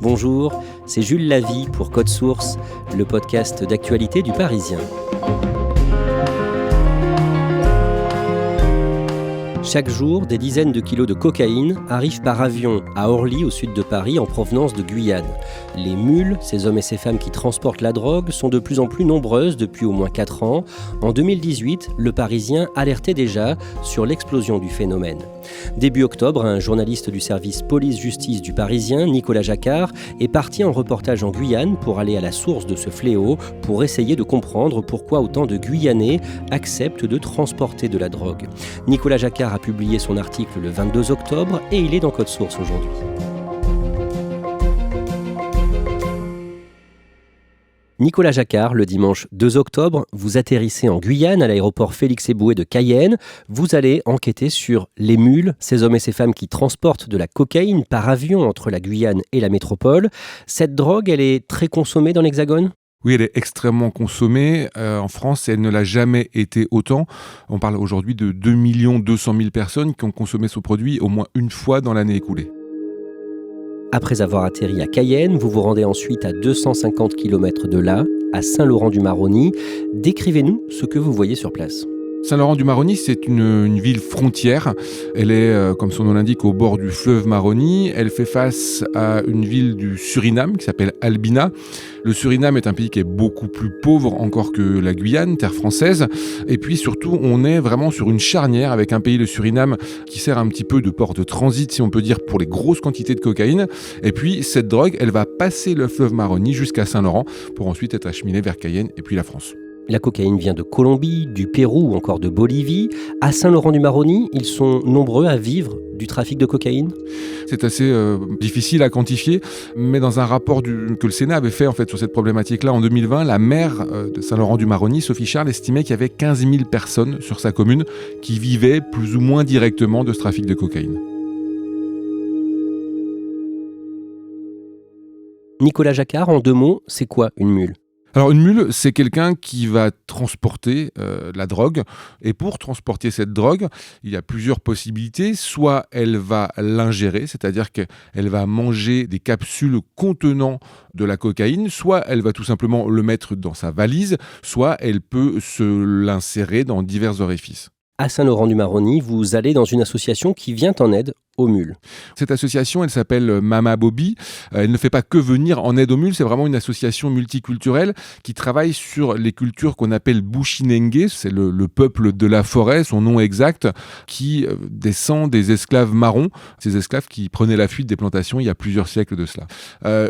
Bonjour, c'est Jules Lavie pour Code Source, le podcast d'actualité du Parisien. Chaque jour, des dizaines de kilos de cocaïne arrivent par avion à Orly, au sud de Paris, en provenance de Guyane. Les mules, ces hommes et ces femmes qui transportent la drogue, sont de plus en plus nombreuses depuis au moins 4 ans. En 2018, le Parisien alertait déjà sur l'explosion du phénomène. Début octobre, un journaliste du service police-justice du Parisien, Nicolas Jacquard, est parti en reportage en Guyane pour aller à la source de ce fléau, pour essayer de comprendre pourquoi autant de Guyanais acceptent de transporter de la drogue. Nicolas Jacquard a publié son article le 22 octobre et il est dans Code Source aujourd'hui. Nicolas Jacquard, le dimanche 2 octobre, vous atterrissez en Guyane à l'aéroport Félix-Éboué de Cayenne. Vous allez enquêter sur les mules, ces hommes et ces femmes qui transportent de la cocaïne par avion entre la Guyane et la métropole. Cette drogue, elle est très consommée dans l'Hexagone ? Oui, elle est extrêmement consommée en France et elle ne l'a jamais été autant. On parle aujourd'hui de 2 200 000 personnes qui ont consommé ce produit au moins une fois dans l'année écoulée. Après avoir atterri à Cayenne, vous vous rendez ensuite à 250 km de là, à Saint-Laurent-du-Maroni. Décrivez-nous ce que vous voyez sur place. Saint-Laurent-du-Maroni, c'est une ville frontière. Elle est, comme son nom l'indique, au bord du fleuve Maroni. Elle fait face à une ville du Suriname qui s'appelle Albina. Le Suriname est un pays qui est beaucoup plus pauvre encore que la Guyane, terre française. Et puis surtout, on est vraiment sur une charnière avec un pays, le Suriname, qui sert un petit peu de port de transit, si on peut dire, pour les grosses quantités de cocaïne. Et puis cette drogue, elle va passer le fleuve Maroni jusqu'à Saint-Laurent pour ensuite être acheminée vers Cayenne et puis la France. La cocaïne vient de Colombie, du Pérou ou encore de Bolivie. À Saint-Laurent-du-Maroni, ils sont nombreux à vivre du trafic de cocaïne. C'est assez difficile à quantifier, mais dans un rapport que le Sénat avait fait en fait sur cette problématique-là en 2020, la maire de Saint-Laurent-du-Maroni, Sophie Charles, estimait qu'il y avait 15 000 personnes sur sa commune qui vivaient plus ou moins directement de ce trafic de cocaïne. Nicolas Jacquard, en 2 mots, c'est quoi une mule ? Alors une mule, c'est quelqu'un qui va transporter la drogue. Et pour transporter cette drogue, il y a plusieurs possibilités. Soit elle va l'ingérer, c'est-à-dire qu'elle va manger des capsules contenant de la cocaïne, soit elle va tout simplement le mettre dans sa valise, soit elle peut se l'insérer dans divers orifices. À Saint-Laurent-du-Maroni, vous allez dans une association qui vient en aide aux mules. Cette association, elle s'appelle Mama Bobby. Elle ne fait pas que venir en aide aux mules, c'est vraiment une association multiculturelle qui travaille sur les cultures qu'on appelle Bushinengue, c'est le peuple de la forêt, son nom exact, qui descend des esclaves marrons, ces esclaves qui prenaient la fuite des plantations il y a plusieurs siècles de cela.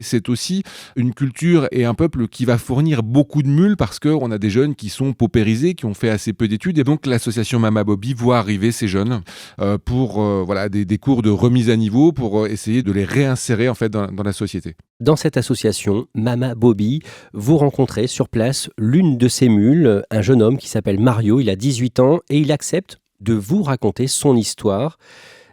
C'est aussi une culture et un peuple qui va fournir beaucoup de mules parce qu'on a des jeunes qui sont paupérisés, qui ont fait assez peu d'études, et donc l'association Mama Bobby voit arriver ces jeunes pour des cours de remise à niveau pour essayer de les réinsérer en fait dans la société. Dans cette association, Mama Bobby, vous rencontrez sur place l'une de ces mules, un jeune homme qui s'appelle Mario, il a 18 ans et il accepte de vous raconter son histoire.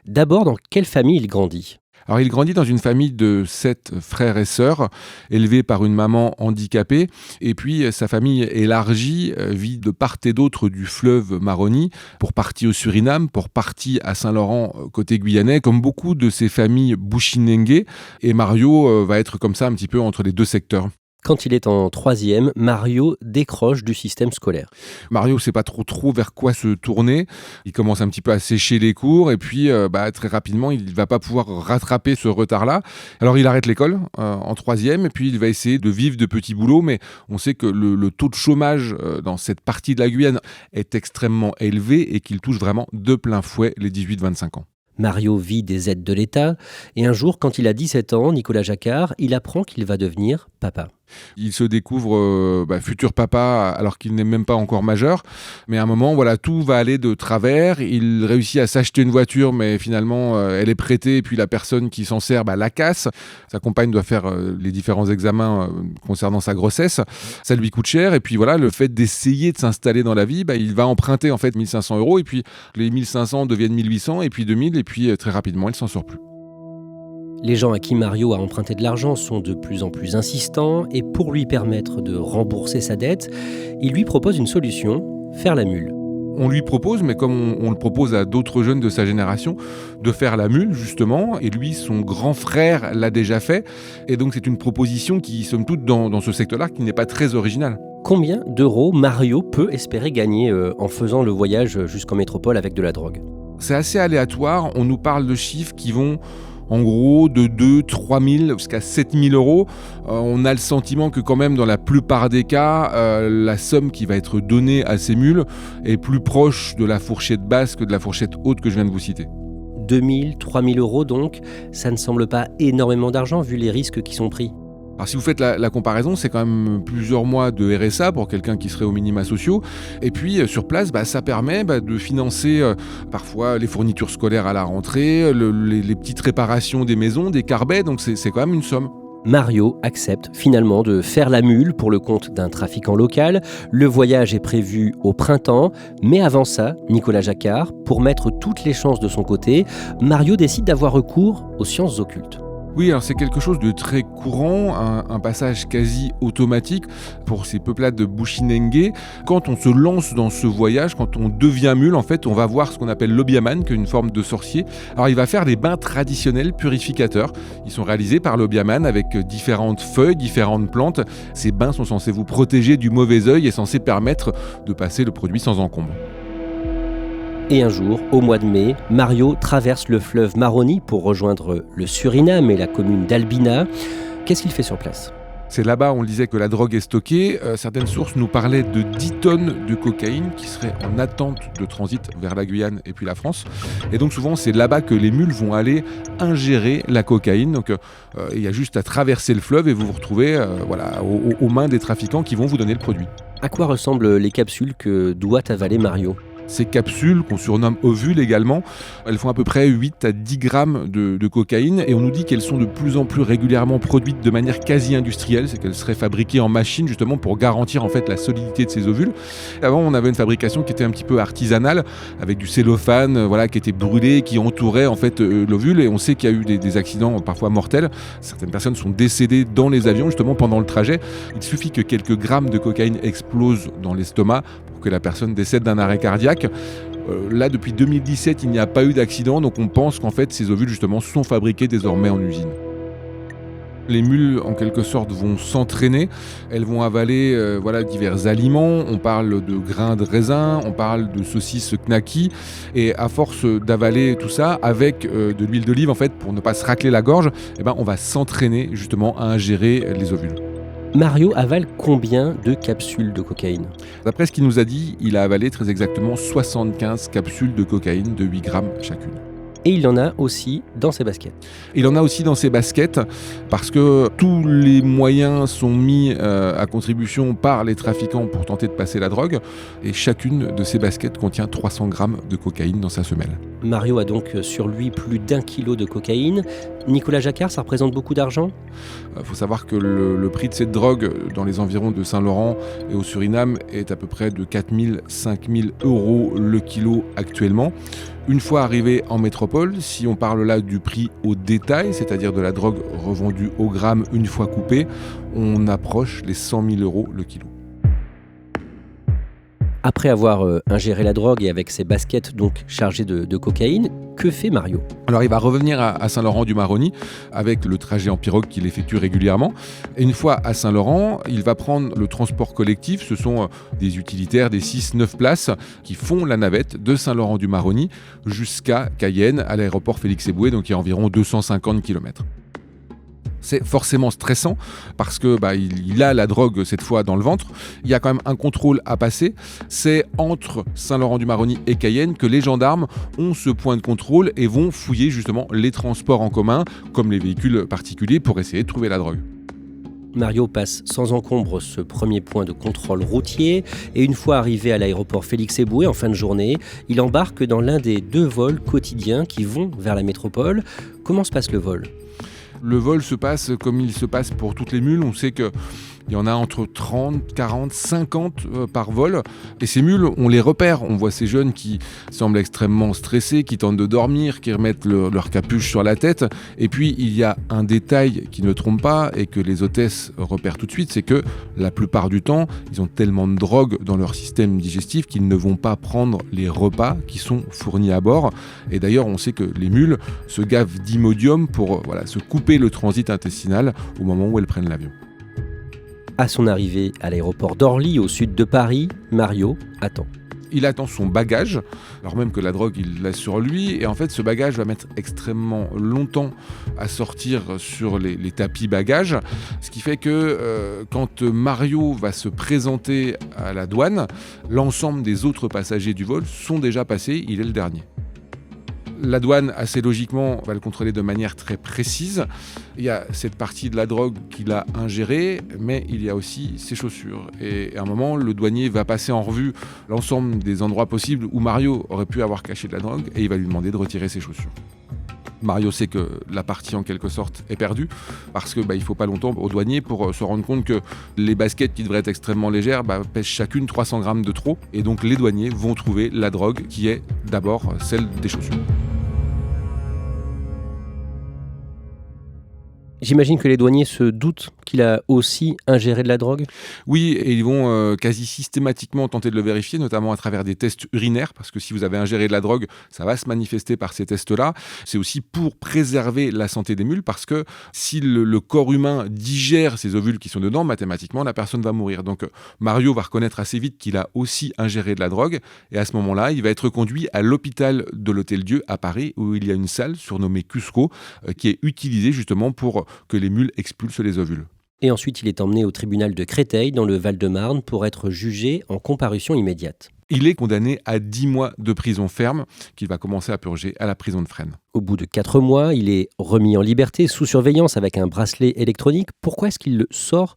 D'abord, dans quelle famille il grandit ? Alors il grandit dans une famille de 7 frères et sœurs, élevés par une maman handicapée. Et puis sa famille élargie vit de part et d'autre du fleuve Maroni, pour partie au Suriname, pour partie à Saint-Laurent côté guyanais, comme beaucoup de ces familles Bushinengue. Et Mario va être comme ça un petit peu entre les deux secteurs. Quand il est en 3e, Mario décroche du système scolaire. Mario ne sait pas trop vers quoi se tourner. Il commence un petit peu à sécher les cours et puis très rapidement, il ne va pas pouvoir rattraper ce retard-là. Alors il arrête l'école en 3e et puis il va essayer de vivre de petits boulots. Mais on sait que le taux de chômage dans cette partie de la Guyane est extrêmement élevé et qu'il touche vraiment de plein fouet les 18-25 ans. Mario vit des aides de l'État et un jour, quand il a 17 ans, Nicolas Jacquard, il apprend qu'il va devenir papa. Il se découvre futur papa alors qu'il n'est même pas encore majeur. Mais à un moment, tout va aller de travers. Il réussit à s'acheter une voiture, mais finalement, elle est prêtée et puis la personne qui s'en sert la casse. Sa compagne doit faire les différents examens concernant sa grossesse. Ça lui coûte cher. Et puis le fait d'essayer de s'installer dans la vie, il va emprunter en fait 1 500 €. Et puis les 1 500 deviennent 1 800 et puis 2 000. Et puis très rapidement, il ne s'en sort plus. Les gens à qui Mario a emprunté de l'argent sont de plus en plus insistants et pour lui permettre de rembourser sa dette, il lui propose une solution, faire la mule. On lui propose, mais comme on le propose à d'autres jeunes de sa génération, de faire la mule, justement. Et lui, son grand frère l'a déjà fait. Et donc, c'est une proposition qui, somme toute, dans ce secteur-là, qui n'est pas très originale. Combien d'euros Mario peut espérer gagner en faisant le voyage jusqu'en métropole avec de la drogue ? C'est assez aléatoire. On nous parle de chiffres qui vont en gros de 2 3 000 jusqu'à 7 000 euros. On a le sentiment que quand même dans la plupart des cas, la somme qui va être donnée à ces mules est plus proche de la fourchette basse que de la fourchette haute que je viens de vous citer. 2 000, 3 000 euros donc, ça ne semble pas énormément d'argent vu les risques qui sont pris. Alors si vous faites la comparaison, c'est quand même plusieurs mois de RSA pour quelqu'un qui serait aux minima sociaux. Et puis sur place, ça permet de financer parfois les fournitures scolaires à la rentrée, les petites réparations des maisons, des carbets, donc c'est quand même une somme. Mario accepte finalement de faire la mule pour le compte d'un trafiquant local. Le voyage est prévu au printemps, mais avant ça, Nicolas Jacquard, pour mettre toutes les chances de son côté, Mario décide d'avoir recours aux sciences occultes. Oui, alors c'est quelque chose de très courant, un passage quasi automatique pour ces peuplades de Bushinengue. Quand on se lance dans ce voyage, quand on devient mule, en fait, on va voir ce qu'on appelle l'obiaman, qui est une forme de sorcier. Alors il va faire des bains traditionnels purificateurs. Ils sont réalisés par l'obiaman avec différentes feuilles, différentes plantes. Ces bains sont censés vous protéger du mauvais œil et censés permettre de passer le produit sans encombre. Et un jour, au mois de mai, Mario traverse le fleuve Maroni pour rejoindre le Suriname et la commune d'Albina. Qu'est-ce qu'il fait sur place ? C'est là-bas, on disait que la drogue est stockée. Certaines sources nous parlaient de 10 tonnes de cocaïne qui seraient en attente de transit vers la Guyane et puis la France. Et donc souvent, c'est là-bas que les mules vont aller ingérer la cocaïne. Donc il y a juste à traverser le fleuve et vous vous retrouvez aux mains des trafiquants qui vont vous donner le produit. À quoi ressemblent les capsules que doit avaler Mario ? Ces capsules, qu'on surnomme ovules également, elles font à peu près 8 à 10 grammes de cocaïne et on nous dit qu'elles sont de plus en plus régulièrement produites de manière quasi industrielle, c'est qu'elles seraient fabriquées en machine justement pour garantir en fait la solidité de ces ovules. Avant, on avait une fabrication qui était un petit peu artisanale avec du cellophane qui était brûlé, qui entourait en fait l'ovule et on sait qu'il y a eu des accidents parfois mortels. Certaines personnes sont décédées dans les avions justement pendant le trajet. Il suffit que quelques grammes de cocaïne explosent dans l'estomac pour que la personne décède d'un arrêt cardiaque. Là, depuis 2017, il n'y a pas eu d'accident, donc on pense qu'en fait, ces ovules, justement, sont fabriqués désormais en usine. Les mules, en quelque sorte, vont s'entraîner. Elles vont avaler divers aliments. On parle de grains de raisin, on parle de saucisses knacky. Et à force d'avaler tout ça, avec de l'huile d'olive, en fait, pour ne pas se racler la gorge, on va s'entraîner, justement, à ingérer les ovules. Mario avale combien de capsules de cocaïne ? D'après ce qu'il nous a dit, il a avalé très exactement 75 capsules de cocaïne de 8 grammes chacune. Et il en a aussi dans ses baskets. Il en a aussi dans ses baskets parce que tous les moyens sont mis à contribution par les trafiquants pour tenter de passer la drogue. Et chacune de ces baskets contient 300 grammes de cocaïne dans sa semelle. Mario a donc sur lui plus d'1 kilo de cocaïne. Nicolas Jacquard, ça représente beaucoup d'argent ? Il faut savoir que le prix de cette drogue dans les environs de Saint-Laurent et au Suriname est à peu près de 4 000, 5 000 euros le kilo actuellement. Une fois arrivé en métropole, si on parle là du prix au détail, c'est-à-dire de la drogue revendue au gramme une fois coupée, on approche les 100 000 euros le kilo. Après avoir ingéré la drogue et avec ses baskets donc chargées de cocaïne, que fait Mario ? Alors il va revenir à Saint-Laurent-du-Maroni avec le trajet en pirogue qu'il effectue régulièrement. Et une fois à Saint-Laurent, il va prendre le transport collectif. Ce sont des utilitaires, des 6-9 places qui font la navette de Saint-Laurent-du-Maroni jusqu'à Cayenne, à l'aéroport Félix-Éboué, donc il y a environ 250 km. C'est forcément stressant parce que il a la drogue cette fois dans le ventre. Il y a quand même un contrôle à passer. C'est entre Saint-Laurent-du-Maroni et Cayenne que les gendarmes ont ce point de contrôle et vont fouiller justement les transports en commun, comme les véhicules particuliers, pour essayer de trouver la drogue. Mario passe sans encombre ce premier point de contrôle routier et une fois arrivé à l'aéroport Félix-Éboué en fin de journée, il embarque dans l'un des 2 vols quotidiens qui vont vers la métropole. Comment se passe le vol ? Le vol se passe comme il se passe pour toutes les mules. On sait que Il y en a entre 30, 40, 50 par vol. Et ces mules, on les repère. On voit ces jeunes qui semblent extrêmement stressés, qui tentent de dormir, qui remettent leur capuche sur la tête. Et puis, il y a un détail qui ne trompe pas et que les hôtesses repèrent tout de suite, c'est que la plupart du temps, ils ont tellement de drogue dans leur système digestif qu'ils ne vont pas prendre les repas qui sont fournis à bord. Et d'ailleurs, on sait que les mules se gavent d'Imodium pour se couper le transit intestinal au moment où elles prennent l'avion. À son arrivée à l'aéroport d'Orly, au sud de Paris, Mario attend. Il attend son bagage, alors même que la drogue, il l'a sur lui. Et en fait, ce bagage va mettre extrêmement longtemps à sortir sur les tapis bagages. Ce qui fait que quand Mario va se présenter à la douane, l'ensemble des autres passagers du vol sont déjà passés. Il est le dernier. La douane, assez logiquement, va le contrôler de manière très précise. Il y a cette partie de la drogue qu'il a ingérée, mais il y a aussi ses chaussures. Et à un moment, le douanier va passer en revue l'ensemble des endroits possibles où Mario aurait pu avoir caché de la drogue et il va lui demander de retirer ses chaussures. Mario sait que la partie en quelque sorte est perdue parce que il faut pas longtemps au douanier pour se rendre compte que les baskets qui devraient être extrêmement légères pèsent chacune 300 grammes de trop et donc les douaniers vont trouver la drogue qui est d'abord celle des chaussures. J'imagine que les douaniers se doutent qu'il a aussi ingéré de la drogue ? Oui, et ils vont quasi systématiquement tenter de le vérifier, notamment à travers des tests urinaires, parce que si vous avez ingéré de la drogue, ça va se manifester par ces tests-là. C'est aussi pour préserver la santé des mules, parce que si le corps humain digère ces ovules qui sont dedans, mathématiquement, la personne va mourir. Donc Mario va reconnaître assez vite qu'il a aussi ingéré de la drogue, et à ce moment-là, il va être conduit à l'hôpital de l'Hôtel-Dieu à Paris, où il y a une salle surnommée Cusco, qui est utilisée justement pour que les mules expulsent les ovules. Et ensuite, il est emmené au tribunal de Créteil, dans le Val-de-Marne, pour être jugé en comparution immédiate. Il est condamné à 10 mois de prison ferme, qu'il va commencer à purger à la prison de Fresnes. Au bout de 4 mois, il est remis en liberté, sous surveillance avec un bracelet électronique. Pourquoi est-ce qu'il le sort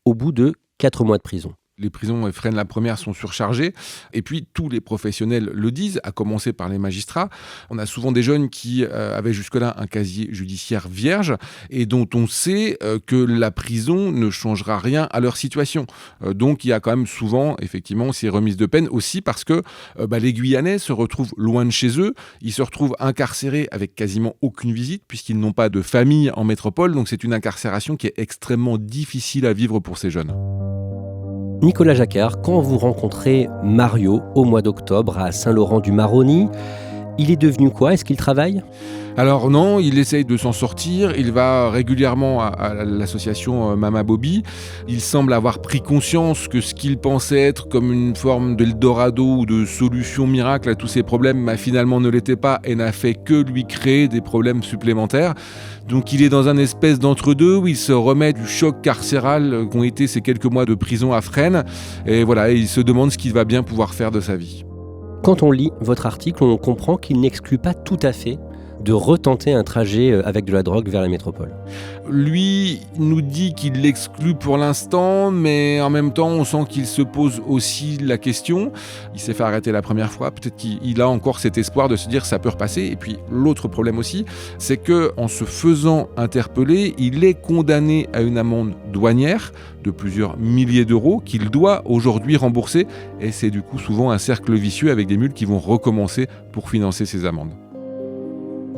au bout de 4 mois de prison ? Les prisons, Fresnes la première, sont surchargées. Et puis, tous les professionnels le disent, à commencer par les magistrats. On a souvent des jeunes qui avaient jusque-là un casier judiciaire vierge et dont on sait que la prison ne changera rien à leur situation. Donc, il y a quand même souvent, effectivement, ces remises de peine aussi parce que les Guyanais se retrouvent loin de chez eux. Ils se retrouvent incarcérés avec quasiment aucune visite puisqu'ils n'ont pas de famille en métropole. Donc, c'est une incarcération qui est extrêmement difficile à vivre pour ces jeunes. Nicolas Jacquard, quand vous rencontrez Mario au mois d'octobre à Saint-Laurent-du-Maroni, il est devenu quoi ? Est-ce qu'il travaille ? Alors non, il essaye de s'en sortir, il va régulièrement à l'association Mama Bobby. Il semble avoir pris conscience que ce qu'il pensait être comme une forme d'Eldorado ou de solution miracle à tous ses problèmes, finalement ne l'était pas et n'a fait que lui créer des problèmes supplémentaires. Donc il est dans un espèce d'entre-deux où il se remet du choc carcéral qu'ont été ces quelques mois de prison à Fresnes. Et voilà, il se demande ce qu'il va bien pouvoir faire de sa vie. Quand on lit votre article, on comprend qu'il n'exclut pas tout à fait de retenter un trajet avec de la drogue vers la métropole. Lui nous dit qu'il l'exclut pour l'instant, mais en même temps, on sent qu'il se pose aussi la question. Il s'est fait arrêter la première fois, peut-être qu'il a encore cet espoir de se dire que ça peut repasser. Et puis l'autre problème aussi, c'est qu'en se faisant interpeller, il est condamné à une amende douanière de plusieurs milliers d'euros qu'il doit aujourd'hui rembourser. Et c'est du coup souvent un cercle vicieux avec des mules qui vont recommencer pour financer ces amendes.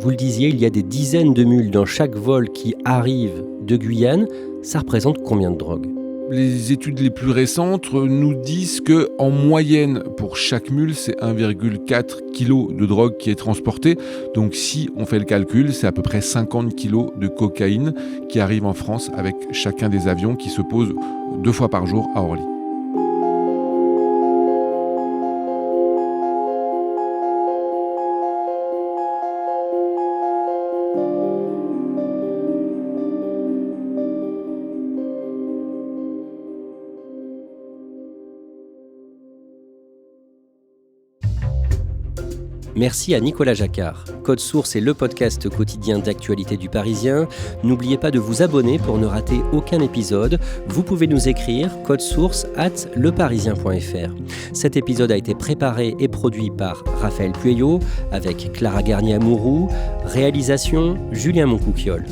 Vous le disiez, il y a des dizaines de mules dans chaque vol qui arrivent de Guyane. Ça représente combien de drogue ? Les études les plus récentes nous disent qu'en moyenne, pour chaque mule, c'est 1,4 kg de drogue qui est transportée. Donc si on fait le calcul, c'est à peu près 50 kg de cocaïne qui arrive en France avec chacun des avions qui se posent 2 fois par jour à Orly. Merci à Nicolas Jacquard. Code Source est le podcast quotidien d'actualité du Parisien. N'oubliez pas de vous abonner pour ne rater aucun épisode. Vous pouvez nous écrire codesource@leparisien.fr. Cet épisode a été préparé et produit par Raphaël Pueyo avec Clara Garnier-Amouroux. Réalisation Julien Moncouquiol.